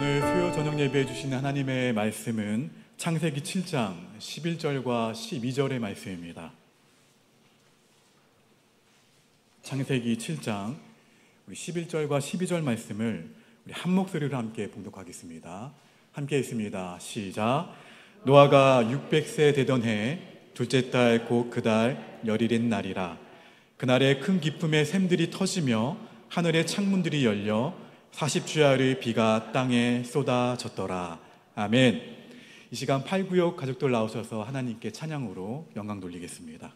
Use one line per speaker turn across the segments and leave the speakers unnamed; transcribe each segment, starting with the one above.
오늘 수요 저녁 예배해 주신 하나님의 말씀은 창세기 7장 11절과 12절의 말씀입니다. 창세기 7장 우리 11절과 12절 말씀을 우리 한 목소리로 함께 봉독하겠습니다. 함께 있습니다. 시작. 노아가 600세 되던 해 둘째 달 곧 그 달 열일인 날이라. 그날에 큰 기쁨의 샘들이 터지며 하늘의 창문들이 열려 40주야의 비가 땅에 쏟아졌더라. 아멘. 이 시간 8구역 가족들 나오셔서 하나님께 찬양으로 영광 돌리겠습니다.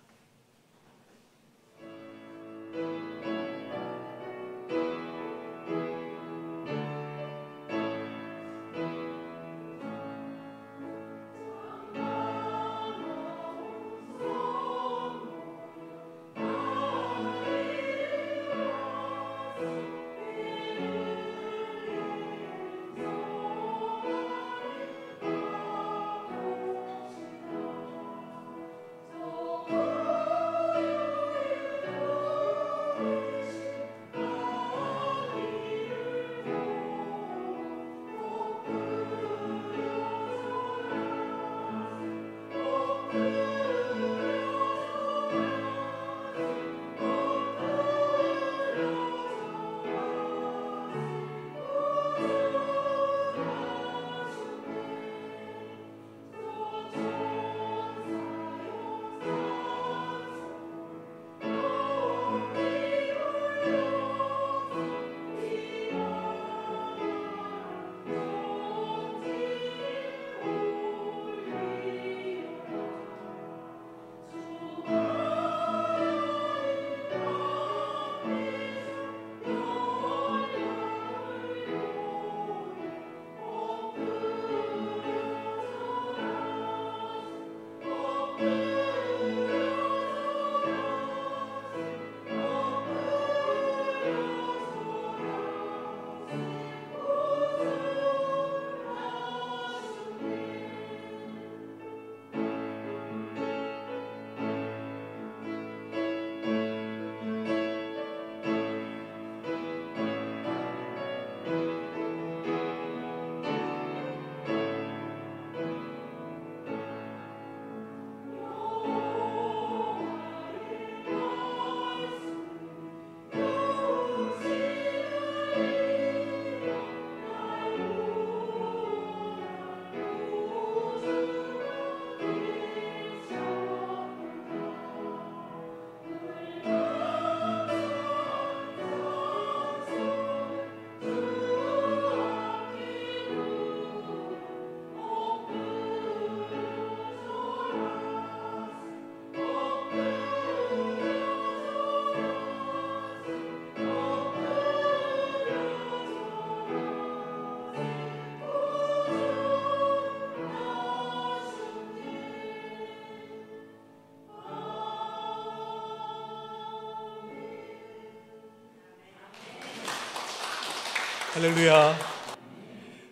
할렐루야.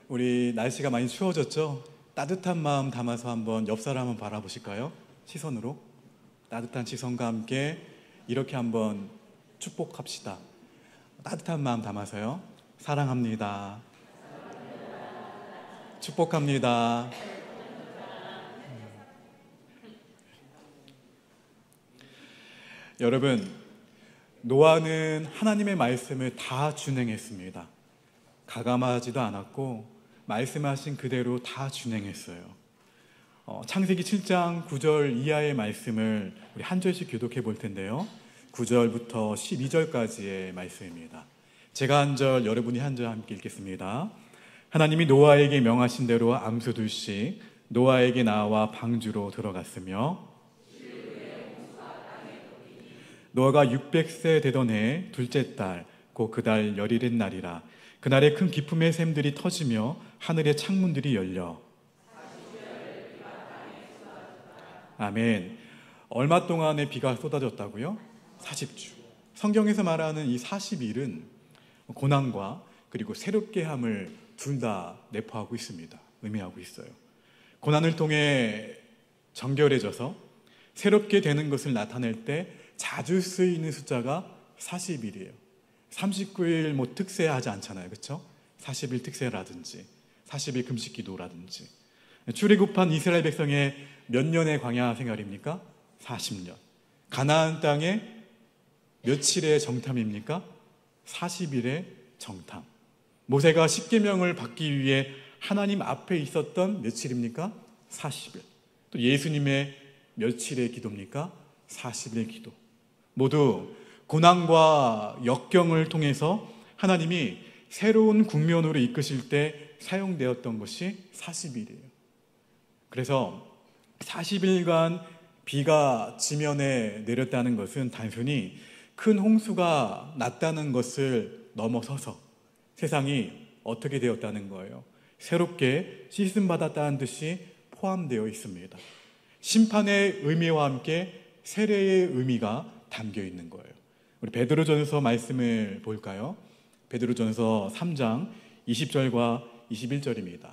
우리 날씨가 많이 추워졌죠? 따뜻한 마음 담아서 한번 옆 사람 한번 바라보실까요? 시선으로 따뜻한 시선과 함께 이렇게 한번 축복합시다. 따뜻한 마음 담아서요. 사랑합니다. 축복합니다. 여러분, 노아는 하나님의 말씀을 다 준행했습니다. 가감하지도 않았고 말씀하신 그대로 다 준행했어요. 창세기 7장 9절 이하의 말씀을 우리 한 절씩 교독해 볼 텐데요. 9절부터 12절까지의 말씀입니다. 제가 한 절, 여러분이 한 절 함께 읽겠습니다. 하나님이 노아에게 명하신 대로 암소 둘씩 노아에게 나와 방주로 들어갔으며 노아가 600세 되던 해 둘째 달 곧 그 달 열일인 날이라. 그날에 큰 기쁨의 샘들이 터지며 하늘의 창문들이 열려. 아멘. 얼마 동안의 비가 쏟아졌다고요? 40주. 성경에서 말하는 이 40일은 고난과 그리고 새롭게 함을 둘 다 내포하고 있습니다. 의미하고 있어요. 고난을 통해 정결해져서 새롭게 되는 것을 나타낼 때 자주 쓰이는 숫자가 40일이에요. 39일 특세하지 않잖아요. 그렇죠? 40일 특세라든지 40일 금식 기도라든지. 출애굽한 이스라엘 백성의 몇 년의 광야 생활입니까? 40년. 가나안 땅에 며칠의 정탐입니까? 40일의 정탐. 모세가 십계명을 받기 위해 하나님 앞에 있었던 며칠입니까? 40일. 또 예수님의 며칠의 기도입니까? 40일 기도. 모두 고난과 역경을 통해서 하나님이 새로운 국면으로 이끄실 때 사용되었던 것이 40일이에요. 그래서 40일간 비가 지면에 내렸다는 것은 단순히 큰 홍수가 났다는 것을 넘어서서 세상이 어떻게 되었다는 거예요. 새롭게 씻음받았다는 뜻이 포함되어 있습니다. 심판의 의미와 함께 세례의 의미가 담겨 있는 거예요. 우리 베드로전서 말씀을 볼까요? 베드로전서 3장 20절과 21절입니다.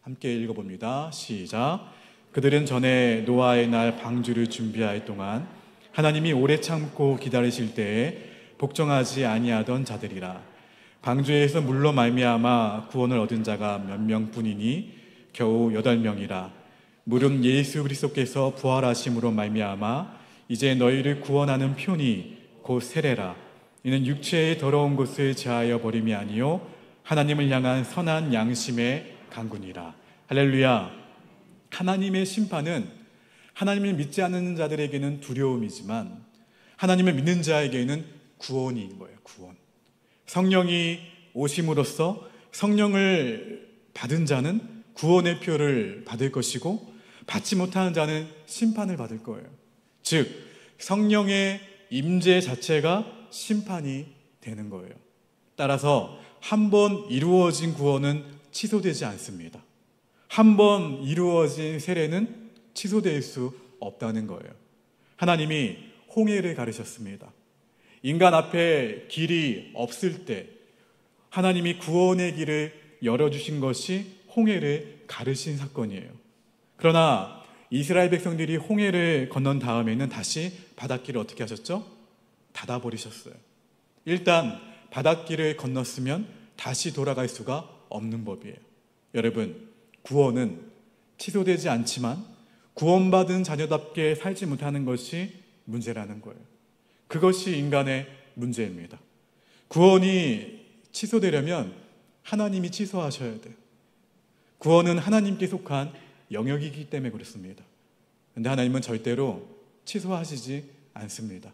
함께 읽어봅니다. 시작. 그들은 전에 노아의 날 방주를 준비할 동안 하나님이 오래 참고 기다리실 때에 복종하지 아니하던 자들이라. 방주에서 물로 말미암아 구원을 얻은 자가 몇 명뿐이니 겨우 8명이라. 물은 예수 그리스도께서 부활하심으로 말미암아 이제 너희를 구원하는 표니 곧 세례라. 이는 육체의 더러운 것을 제하여 버림이 아니요 하나님을 향한 선한 양심의 강군이라. 할렐루야. 하나님의 심판은 하나님을 믿지 않는 자들에게는 두려움이지만 하나님을 믿는 자에게는 구원인 거예요. 구원. 성령이 오심으로써 성령을 받은 자는 구원의 표를 받을 것이고 받지 못하는 자는 심판을 받을 거예요. 즉 성령의 임재 자체가 심판이 되는 거예요. 따라서 한 번 이루어진 구원은 취소되지 않습니다. 한 번 이루어진 세례는 취소될 수 없다는 거예요. 하나님이 홍해를 가르셨습니다. 인간 앞에 길이 없을 때 하나님이 구원의 길을 열어주신 것이 홍해를 가르신 사건이에요. 그러나 이스라엘 백성들이 홍해를 건넌 다음에는 다시 바닷길을 어떻게 하셨죠? 닫아버리셨어요. 일단 바닷길을 건넜으면 다시 돌아갈 수가 없는 법이에요. 여러분, 구원은 취소되지 않지만 구원받은 자녀답게 살지 못하는 것이 문제라는 거예요. 그것이 인간의 문제입니다. 구원이 취소되려면 하나님이 취소하셔야 돼요. 구원은 하나님께 속한 영역이기 때문에 그렇습니다. 그런데 하나님은 절대로 취소하시지 않습니다.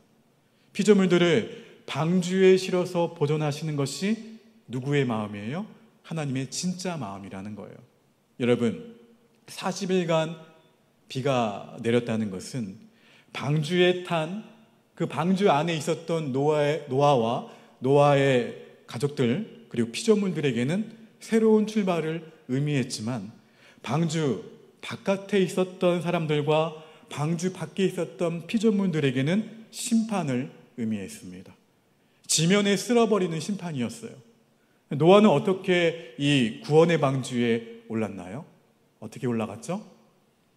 피조물들을 방주에 실어서 보존하시는 것이 누구의 마음이에요? 하나님의 진짜 마음이라는 거예요. 여러분, 40일간 비가 내렸다는 것은 방주에 탄 그 방주 안에 있었던 노아와 노아의 가족들 그리고 피조물들에게는 새로운 출발을 의미했지만 방주 바깥에 있었던 사람들과 방주 밖에 있었던 피조물들에게는 심판을 의미했습니다. 지면에 쓸어버리는 심판이었어요. 노아는 어떻게 이 구원의 방주에 올랐나요? 어떻게 올라갔죠?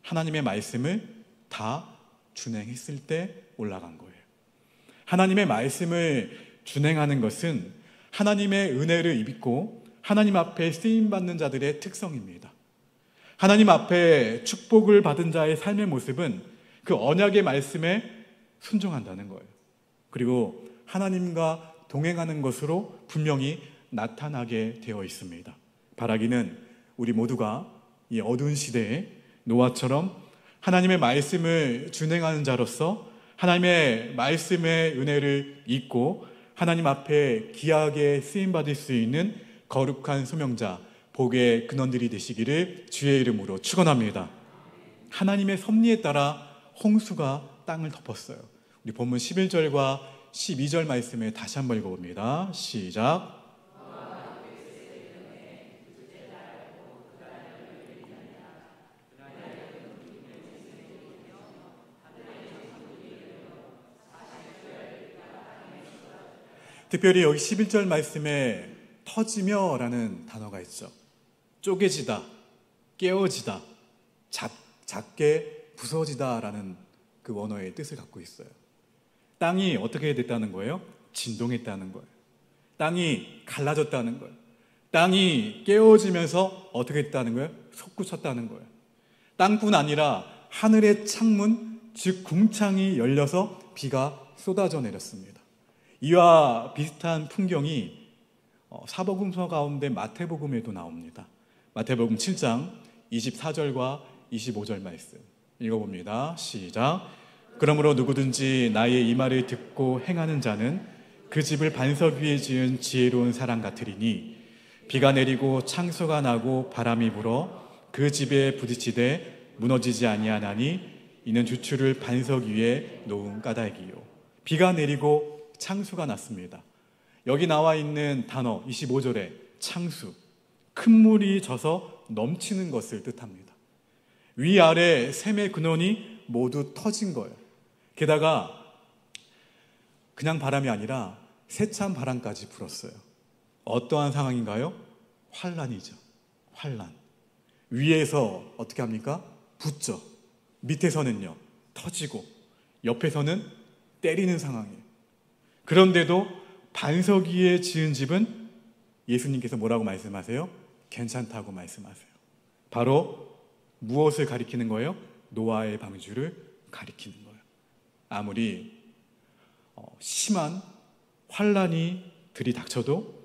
하나님의 말씀을 다 준행했을 때 올라간 거예요. 하나님의 말씀을 준행하는 것은 하나님의 은혜를 입고 하나님 앞에 쓰임받는 자들의 특성입니다. 하나님 앞에 축복을 받은 자의 삶의 모습은 그 언약의 말씀에 순종한다는 거예요. 그리고 하나님과 동행하는 것으로 분명히 나타나게 되어 있습니다. 바라기는 우리 모두가 이 어두운 시대에 노아처럼 하나님의 말씀을 준행하는 자로서 하나님의 말씀의 은혜를 잊고 하나님 앞에 귀하게 쓰임받을 수 있는 거룩한 소명자, 복의 근원들이 되시기를 주의 이름으로 축원합니다. 하나님의 섭리에 따라 홍수가 땅을 덮었어요. 우리 본문 11절과 12절 말씀을 다시 한번 읽어봅니다. 시작. 특별히 여기 11절 말씀에 터지며 라는 단어가 있죠. 쪼개지다, 깨어지다, 작게 부서지다 라는 그 원어의 뜻을 갖고 있어요. 땅이 어떻게 됐다는 거예요? 진동했다는 거예요. 땅이 갈라졌다는 거예요. 땅이 깨어지면서 어떻게 됐다는 거예요? 솟구쳤다는 거예요. 땅뿐 아니라 하늘의 창문, 즉 궁창이 열려서 비가 쏟아져 내렸습니다. 이와 비슷한 풍경이 사복음서 가운데 마태복음에도 나옵니다. 마태복음 7장 24절과 25절 말씀 읽어봅니다. 시작. 그러므로 누구든지 나의 이 말을 듣고 행하는 자는 그 집을 반석 위에 지은 지혜로운 사람 같으리니 비가 내리고 창수가 나고 바람이 불어 그 집에 부딪히되 무너지지 아니하나니 이는 주추를 반석 위에 놓은 까닭이요. 비가 내리고 창수가 났습니다. 여기 나와 있는 단어 25절에 창수, 큰 물이 져서 넘치는 것을 뜻합니다. 위아래 샘의 근원이 모두 터진 거예요. 게다가 그냥 바람이 아니라 세찬 바람까지 불었어요. 어떠한 상황인가요? 환란이죠. 환란. 위에서 어떻게 합니까? 붙죠. 밑에서는요, 터지고 옆에서는 때리는 상황이에요. 그런데도 반석 위에 지은 집은 예수님께서 뭐라고 말씀하세요? 괜찮다고 말씀하세요. 바로 무엇을 가리키는 거예요? 노아의 방주를 가리키는 거예요. 아무리 심한 환란이 들이닥쳐도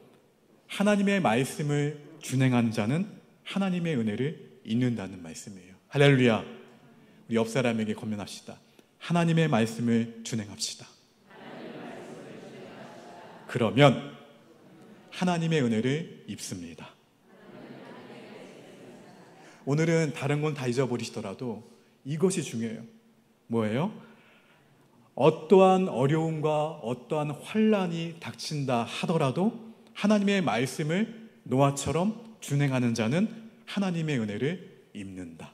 하나님의 말씀을 준행하는 자는 하나님의 은혜를 잊는다는 말씀이에요. 할렐루야. 우리 옆 사람에게 권면합시다. 하나님의 말씀을 준행합시다. 그러면 하나님의 은혜를 입습니다. 오늘은 다른 건 다 잊어버리시더라도 이것이 중요해요. 뭐예요? 어떠한 어려움과 어떠한 환란이 닥친다 하더라도 하나님의 말씀을 노아처럼 준행하는 자는 하나님의 은혜를 입는다.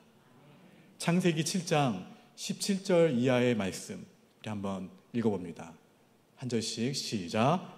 창세기 7장 17절 이하의 말씀 우리 한번 읽어봅니다. 한 절씩 시작.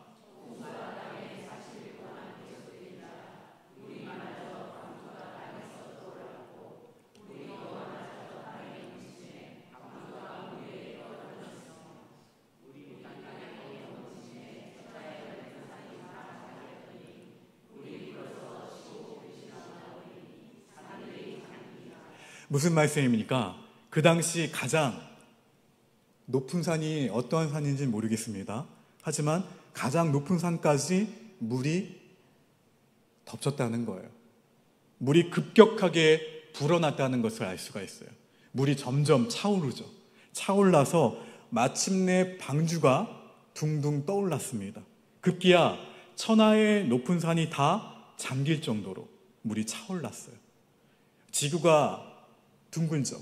무슨 말씀입니까? 그 당시 가장 높은 산이 어떠한 산인지 모르겠습니다. 하지만 가장 높은 산까지 물이 덮쳤다는 거예요. 물이 급격하게 불어났다는 것을 알 수가 있어요. 물이 점점 차오르죠. 차올라서 마침내 방주가 둥둥 떠올랐습니다. 급기야 천하의 높은 산이 다 잠길 정도로 물이 차올랐어요. 지구가 둥글죠.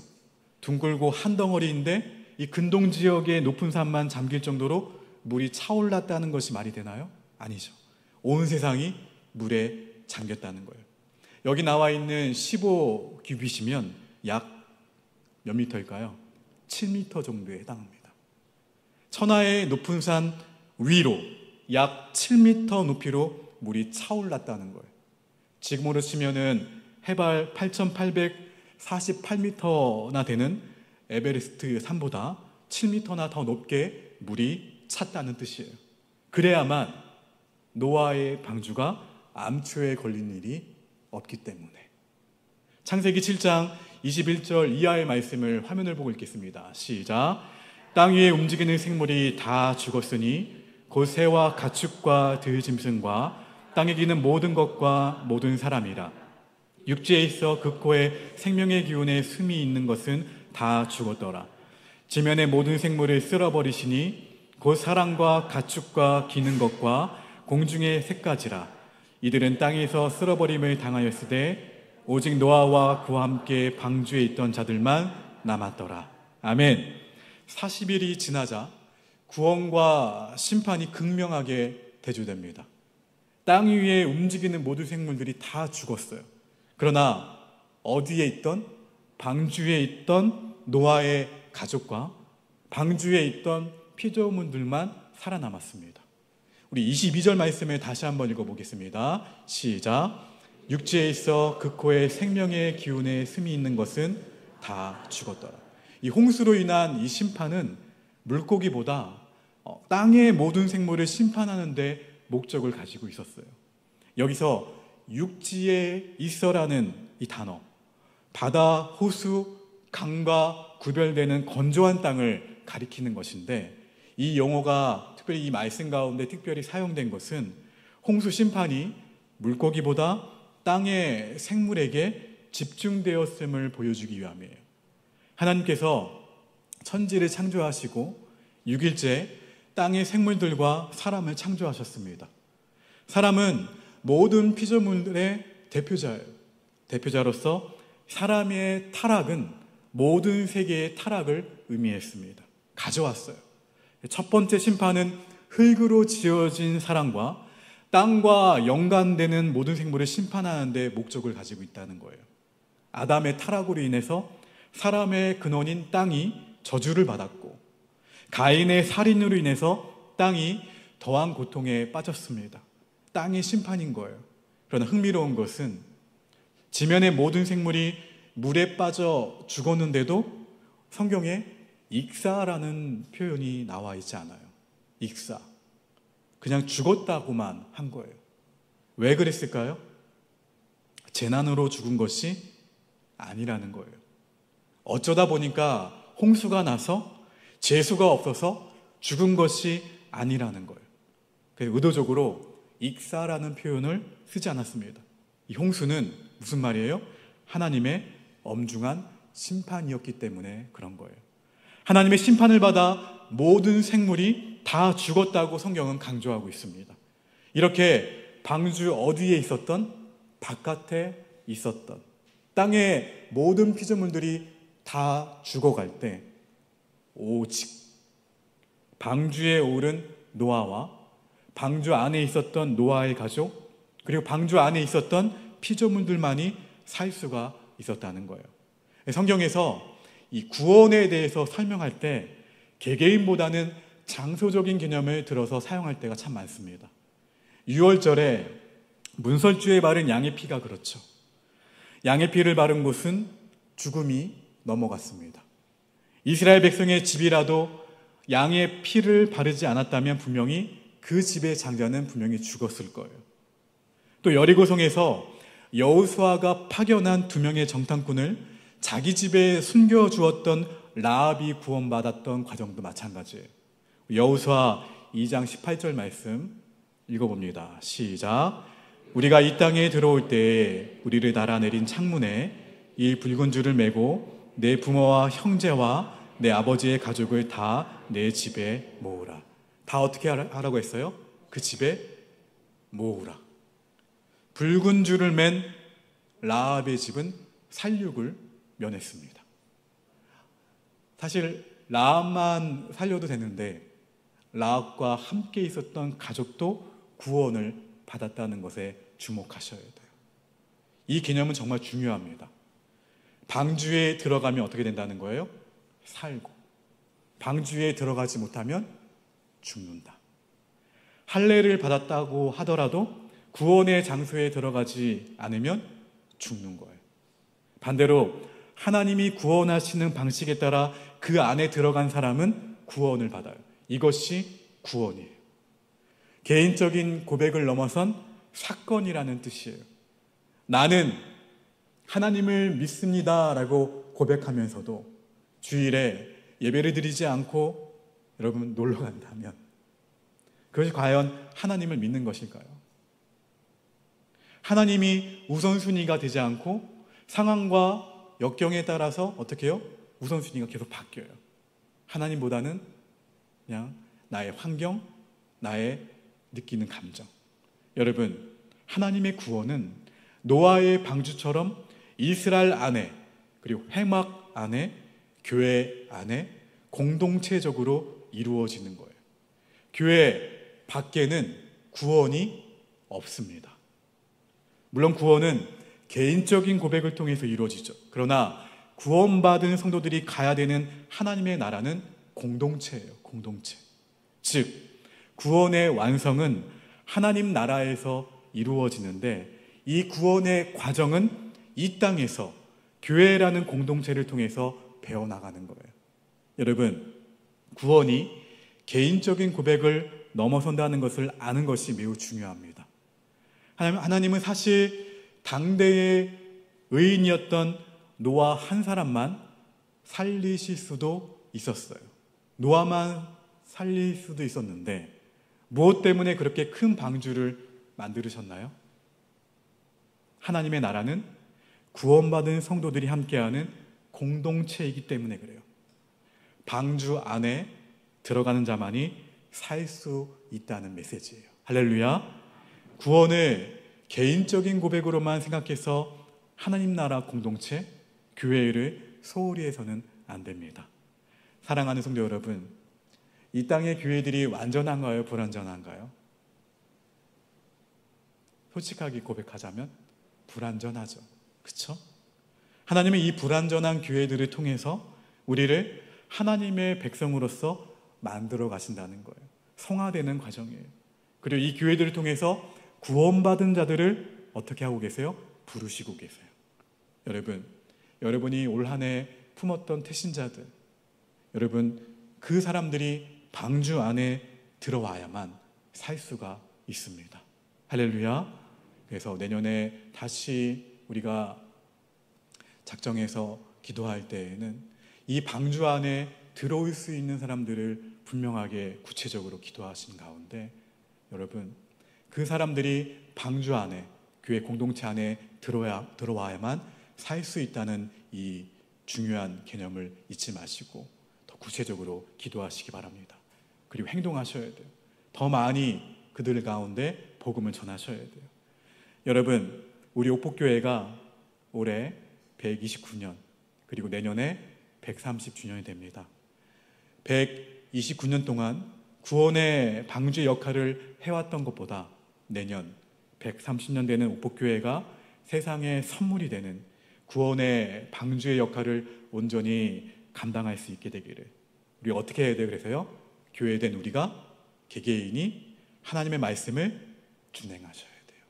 둥글고 한 덩어리인데 이 근동 지역의 높은 산만 잠길 정도로 물이 차올랐다는 것이 말이 되나요? 아니죠. 온 세상이 물에 잠겼다는 거예요. 여기 나와 있는 15규빗이면 약 몇 미터일까요? 7미터 정도에 해당합니다. 천하의 높은 산 위로 약 7미터 높이로 물이 차올랐다는 거예요. 지금으로 치면은 해발 8,848m나 되는 에베레스트 산보다 7m나 더 높게 물이 찼다는 뜻이에요. 그래야만 노아의 방주가 암초에 걸린 일이 없기 때문에. 창세기 7장 21절 이하의 말씀을 화면을 보고 읽겠습니다. 시작. 땅 위에 움직이는 생물이 다 죽었으니 곧 새와 가축과 들짐승과 땅에 기는 모든 것과 모든 사람이라. 육지에 있어 그 코에 생명의 기운에 숨이 있는 것은 다 죽었더라. 지면의 모든 생물을 쓸어버리시니 곧 사람과 가축과 기는 것과 공중의 새까지라. 이들은 땅에서 쓸어버림을 당하였으되 오직 노아와 그와 함께 방주에 있던 자들만 남았더라. 아멘. 40일이 지나자 구원과 심판이 극명하게 대조됩니다. 땅 위에 움직이는 모든 생물들이 다 죽었어요. 그러나 어디에 있던 방주에 있던 노아의 가족과 방주에 있던 피조물들만 살아남았습니다. 우리 22절 말씀을 다시 한번 읽어보겠습니다. 시작. 육지에 있어 그 코에 생명의 기운에 숨이 있는 것은 다 죽었더라. 이 홍수로 인한 이 심판은 물고기보다 땅의 모든 생물을 심판하는 데 목적을 가지고 있었어요. 여기서 육지에 있어라는 이 단어, 바다, 호수, 강과 구별되는 건조한 땅을 가리키는 것인데, 이 용어가 특별히 이 말씀 가운데 특별히 사용된 것은 홍수 심판이 물고기보다 땅의 생물에게 집중되었음을 보여주기 위함이에요. 하나님께서 천지를 창조하시고 6일째 땅의 생물들과 사람을 창조하셨습니다. 사람은 모든 피조물의 대표자예요. 대표자로서 사람의 타락은 모든 세계의 타락을 의미했습니다. 가져왔어요. 첫 번째 심판은 흙으로 지어진 사람과 땅과 연관되는 모든 생물을 심판하는 데 목적을 가지고 있다는 거예요. 아담의 타락으로 인해서 사람의 근원인 땅이 저주를 받았고, 가인의 살인으로 인해서 땅이 더한 고통에 빠졌습니다. 땅의 심판인 거예요. 그러나 흥미로운 것은 지면의 모든 생물이 물에 빠져 죽었는데도 성경에 익사라는 표현이 나와 있지 않아요. 익사. 그냥 죽었다고만 한 거예요. 왜 그랬을까요? 재난으로 죽은 것이 아니라는 거예요. 어쩌다 보니까 홍수가 나서 재수가 없어서 죽은 것이 아니라는 거예요. 그래서 의도적으로 익사라는 표현을 쓰지 않았습니다. 이 홍수는 무슨 말이에요? 하나님의 엄중한 심판이었기 때문에 그런 거예요. 하나님의 심판을 받아 모든 생물이 다 죽었다고 성경은 강조하고 있습니다. 이렇게 방주 어디에 있었던, 바깥에 있었던 땅의 모든 피조물들이 다 죽어갈 때 오직 방주에 오른 노아와 방주 안에 있었던 노아의 가족, 그리고 방주 안에 있었던 피조물들만이 살 수가 있었다는 거예요. 성경에서 이 구원에 대해서 설명할 때 개개인보다는 장소적인 개념을 들어서 사용할 때가 참 많습니다. 유월절에 문설주에 바른 양의 피가 그렇죠. 양의 피를 바른 곳은 죽음이 넘어갔습니다. 이스라엘 백성의 집이라도 양의 피를 바르지 않았다면 분명히 그 집의 장자는 분명히 죽었을 거예요. 또 여리고성에서 여호수아가 파견한 2명의 정탐꾼을 자기 집에 숨겨주었던 라합이 구원받았던 과정도 마찬가지예요. 여호수아 2장 18절 말씀 읽어봅니다. 시작. 우리가 이 땅에 들어올 때에 우리를 달아내린 창문에 이 붉은 줄을 메고 내 부모와 형제와 내 아버지의 가족을 다 내 집에 모으라. 다 어떻게 하라고 했어요? 그 집에 모으라. 붉은 줄을 맨 라합의 집은 살육을 면했습니다. 사실 라합만 살려도 되는데 라합과 함께 있었던 가족도 구원을 받았다는 것에 주목하셔야 돼요. 이 개념은 정말 중요합니다. 방주에 들어가면 어떻게 된다는 거예요? 살고. 방주에 들어가지 못하면 죽는다. 할례를 받았다고 하더라도 구원의 장소에 들어가지 않으면 죽는 거예요. 반대로 하나님이 구원하시는 방식에 따라 그 안에 들어간 사람은 구원을 받아요. 이것이 구원이에요. 개인적인 고백을 넘어선 사건이라는 뜻이에요. 나는 하나님을 믿습니다 라고 고백하면서도 주일에 예배를 드리지 않고 여러분 놀러 간다면 그것이 과연 하나님을 믿는 것일까요? 하나님이 우선순위가 되지 않고 상황과 역경에 따라서 어떻게 해요? 우선순위가 계속 바뀌어요. 하나님보다는 그냥 나의 환경, 나의 느끼는 감정. 여러분, 하나님의 구원은 노아의 방주처럼 이스라엘 안에, 그리고 회막 안에, 교회 안에 공동체적으로 이루어지는 거예요. 교회 밖에는 구원이 없습니다. 물론 구원은 개인적인 고백을 통해서 이루어지죠. 그러나 구원받은 성도들이 가야 되는 하나님의 나라는 공동체예요. 공동체. 즉 구원의 완성은 하나님 나라에서 이루어지는데 이 구원의 과정은 이 땅에서 교회라는 공동체를 통해서 배워나가는 거예요. 여러분, 구원이 개인적인 고백을 넘어선다는 것을 아는 것이 매우 중요합니다. 하나님은 사실 당대의 의인이었던 노아 한 사람만 살리실 수도 있었어요. 노아만 살릴 수도 있었는데 무엇 때문에 그렇게 큰 방주를 만드셨나요? 하나님의 나라는 구원받은 성도들이 함께하는 공동체이기 때문에 그래요. 방주 안에 들어가는 자만이 살 수 있다는 메시지예요. 할렐루야. 구원을 개인적인 고백으로만 생각해서 하나님 나라 공동체, 교회를 소홀히 해서는 안 됩니다. 사랑하는 성도 여러분, 이 땅의 교회들이 완전한가요? 불완전한가요? 솔직하게 고백하자면 불완전하죠. 그렇죠? 하나님은 이 불완전한 교회들을 통해서 우리를 하나님의 백성으로서 만들어 가신다는 거예요. 성화되는 과정이에요. 그리고 이 교회들을 통해서 구원받은 자들을 어떻게 하고 계세요? 부르시고 계세요. 여러분이 올 한 해 품었던 태신자들, 여러분 그 사람들이 방주 안에 들어와야만 살 수가 있습니다. 할렐루야. 그래서 내년에 다시 우리가 작정해서 기도할 때에는 이 방주 안에 들어올 수 있는 사람들을 분명하게 구체적으로 기도하신 가운데 여러분 그 사람들이 방주 안에 교회 공동체 안에 들어와야만 살 수 있다는 이 중요한 개념을 잊지 마시고 더 구체적으로 기도하시기 바랍니다. 그리고 행동하셔야 돼요. 더 많이 그들 가운데 복음을 전하셔야 돼요. 여러분 우리 옥복교회가 올해 129년 그리고 내년에 130주년이 됩니다. 129년 동안 구원의 방주의 역할을 해왔던 것보다 내년 130년 되는 옥복교회가 세상의 선물이 되는 구원의 방주의 역할을 온전히 감당할 수 있게 되기를 우리 어떻게 해야 돼요? 그래서요 교회된 우리가 개개인이 하나님의 말씀을 준행하셔야 돼요.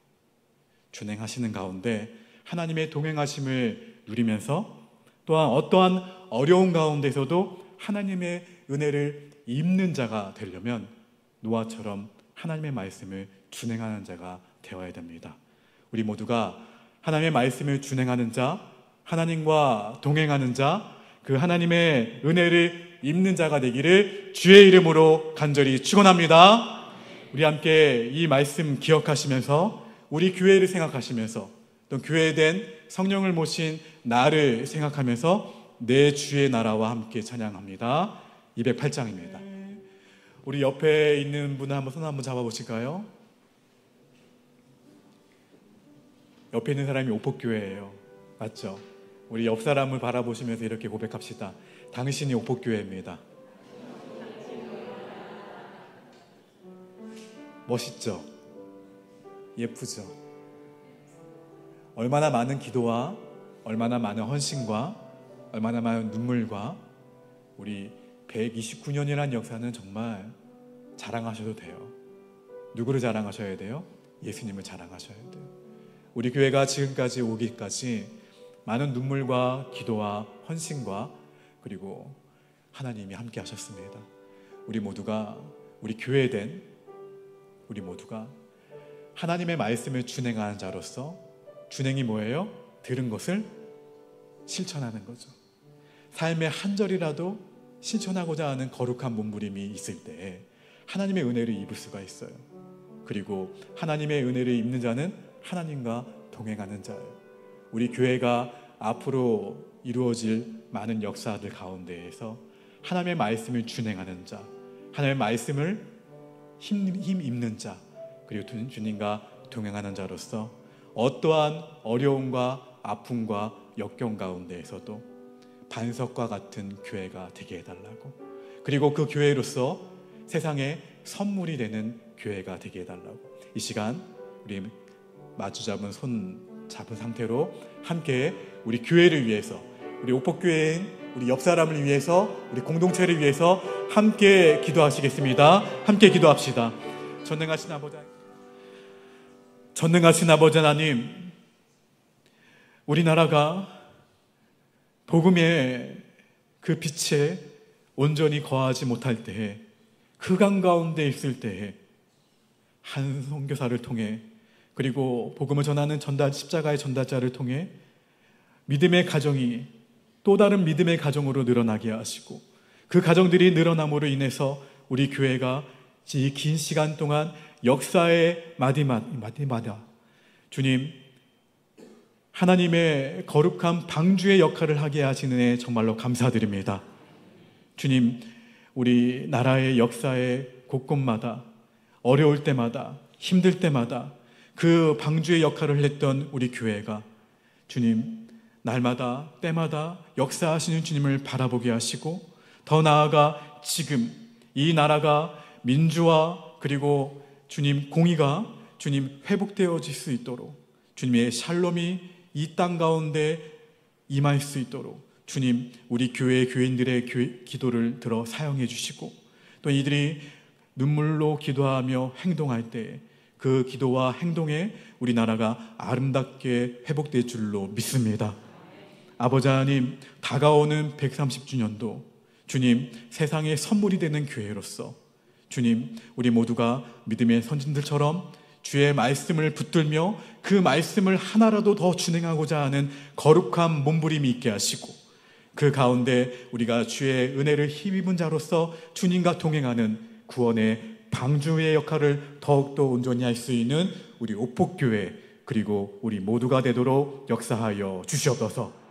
준행하시는 가운데 하나님의 동행하심을 누리면서 또한 어떠한 어려운 가운데서도 하나님의 은혜를 입는 자가 되려면 노아처럼 하나님의 말씀을 준행하는 자가 되어야 됩니다. 우리 모두가 하나님의 말씀을 준행하는 자, 하나님과 동행하는 자, 그 하나님의 은혜를 입는 자가 되기를 주의 이름으로 간절히 축원합니다. 우리 함께 이 말씀 기억하시면서 우리 교회를 생각하시면서 또 교회된 성령을 모신 나를 생각하면서 내 주의 나라와 함께 찬양합니다. 208장입니다. 우리 옆에 있는 분 한번 손 한번 잡아보실까요? 옆에 있는 사람이 옥복교회예요. 맞죠? 우리 옆 사람을 바라보시면서 이렇게 고백합시다. 당신이 옥복교회입니다. 멋있죠? 예쁘죠? 얼마나 많은 기도와 얼마나 많은 헌신과 얼마나 많은 눈물과 우리 129년이라는 역사는 정말 자랑하셔도 돼요. 누구를 자랑하셔야 돼요? 예수님을 자랑하셔야 돼요. 우리 교회가 지금까지 오기까지 많은 눈물과 기도와 헌신과 그리고 하나님이 함께 하셨습니다. 우리 모두가 우리 교회된 우리 모두가 하나님의 말씀을 준행하는 자로서 준행이 뭐예요? 들은 것을 실천하는 거죠. 삶의 한 절이라도 실천하고자 하는 거룩한 몸부림이 있을 때 하나님의 은혜를 입을 수가 있어요. 그리고 하나님의 은혜를 입는 자는 하나님과 동행하는 자예요. 우리 교회가 앞으로 이루어질 많은 역사들 가운데에서 하나님의 말씀을 준행하는 자, 하나님의 말씀을 힘 입는 자, 그리고 주님과 동행하는 자로서 어떠한 어려움과 아픔과 역경 가운데에서도 반석과 같은 교회가 되게 해달라고, 그리고 그 교회로서 세상에 선물이 되는 교회가 되게 해달라고, 이 시간 우리 마주 잡은 손 잡은 상태로 함께 우리 교회를 위해서, 우리 옥복교회인 우리 옆 사람을 위해서, 우리 공동체를 위해서 함께 기도하시겠습니다. 함께 기도합시다. 전능하신 아버지 하나님, 우리나라가 복음의 그 빛에 온전히 거하지 못할 때에, 흑암 가운데 있을 때에 한 선교사를 통해 그리고 복음을 전하는 십자가의 전달자를 통해 믿음의 가정이 또 다른 믿음의 가정으로 늘어나게 하시고, 그 가정들이 늘어남으로 인해서 우리 교회가 이 긴 시간 동안 역사의 마디마다 주님 하나님의 거룩한 방주의 역할을 하게 하시는 애 정말로 감사드립니다. 주님, 우리 나라의 역사의 곳곳마다 어려울 때마다 힘들 때마다 그 방주의 역할을 했던 우리 교회가 주님 날마다 때마다 역사하시는 주님을 바라보게 하시고, 더 나아가 지금 이 나라가 민주화 그리고 주님 공의가 주님 회복되어질 수 있도록 주님의 샬롬이 이 땅 가운데 임할 수 있도록 주님 우리 교회의 교인들의 기도를 들어 사용해 주시고, 또 이들이 눈물로 기도하며 행동할 때 그 기도와 행동에 우리나라가 아름답게 회복될 줄로 믿습니다. 아버지 하나님, 다가오는 130주년도 주님 세상의 선물이 되는 교회로서 주님 우리 모두가 믿음의 선진들처럼 주의 말씀을 붙들며 그 말씀을 하나라도 더 진행하고자 하는 거룩한 몸부림이 있게 하시고, 그 가운데 우리가 주의 은혜를 힘입은 자로서 주님과 동행하는 구원의 방주의 역할을 더욱더 온전히 할 수 있는 우리 옥복교회 그리고 우리 모두가 되도록 역사하여 주시옵소서.